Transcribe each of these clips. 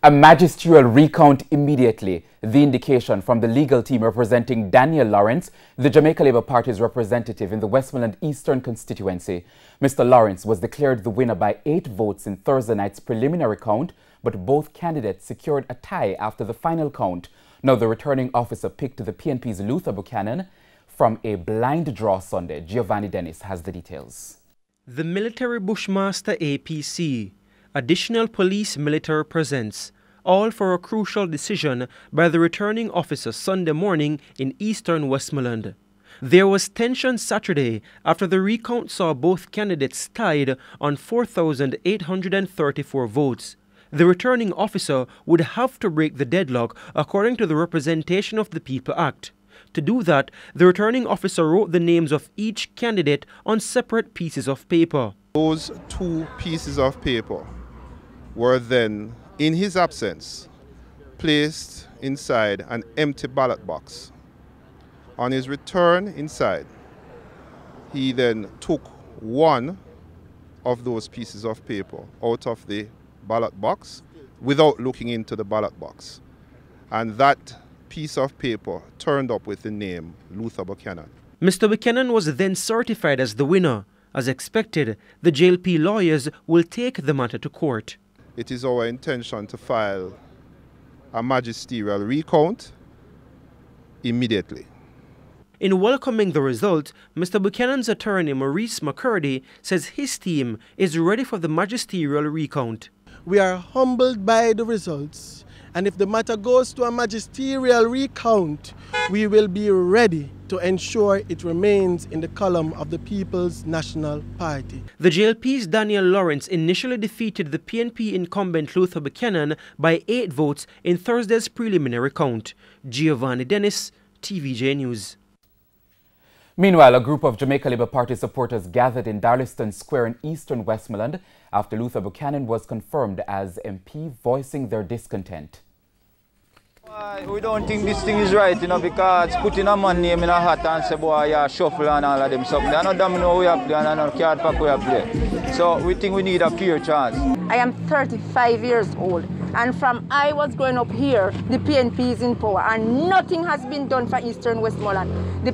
A magisterial recount immediately. The indication from the legal team representing Daniel Lawrence, the Jamaica Labour Party's representative in the Westmoreland Eastern constituency. Mr. Lawrence was declared the winner by 8 votes in Thursday night's preliminary count, but both candidates secured a tie after the final count. Now the returning officer picked the PNP's Luther Buchanan from a blind draw Sunday. Giovanni Dennis has the details. The Military Bushmaster APC, Additional Police Military Presence, all for a crucial decision by the returning officer Sunday morning in eastern Westmoreland. There was tension Saturday after the recount saw both candidates tied on 4,834 votes. The returning officer would have to break the deadlock according to the Representation of the People Act. To do that, the returning officer wrote the names of each candidate on separate pieces of paper. Those 2 pieces of paper were then, in his absence, placed inside an empty ballot box. On his return inside, he then took one of those pieces of paper out of the ballot box without looking into the ballot box. And that piece of paper turned up with the name Luther Buchanan. Mr. Buchanan was then certified as the winner. As expected, the JLP lawyers will take the matter to court. It is our intention to file a magisterial recount immediately. In welcoming the result, Mr. Buchanan's attorney Maurice McCurdy says his team is ready for the magisterial recount. We are humbled by the results, and if the matter goes to a magisterial recount, we will be ready to ensure it remains in the column of the People's National Party. The JLP's Daniel Lawrence initially defeated the PNP incumbent Luther Buchanan by 8 votes in Thursday's preliminary count. Giovanni Dennis, TVJ News. Meanwhile, a group of Jamaica Labour Party supporters gathered in Darliston Square in eastern Westmoreland after Luther Buchanan was confirmed as MP, voicing their discontent. We don't think this thing is right, because putting a man name in a hat and say, boy, yeah, shuffle and all of them stuff. They are not domino we have play and no card pack we have play. So we think we need a fair chance. I am 35 years old, and from I was growing up here, the PNP is in power, and nothing has been done for Eastern Westmoreland. The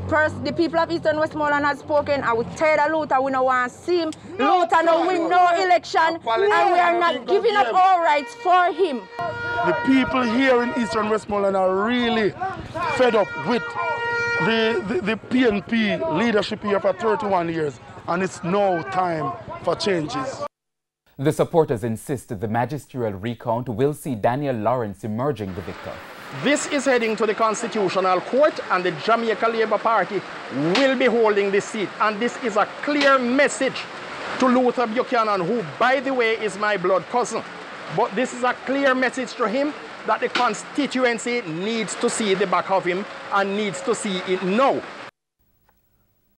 people of Eastern Westmoreland have spoken. I would tell the Luther we don't want to see him. Luther no win no election, and we are not giving up our rights for him. The people here in Eastern Westmoreland are really fed up with the PNP leadership here for 31 years, and it's no time for changes. The supporters insist the magisterial recount will see Daniel Lawrence emerging the victor. This is heading to the Constitutional Court, and the Jamaica Labour Party will be holding this seat. And this is a clear message to Luther Buchanan, who, by the way, is my blood cousin. But this is a clear message to him that the constituency needs to see the back of him and needs to see it now.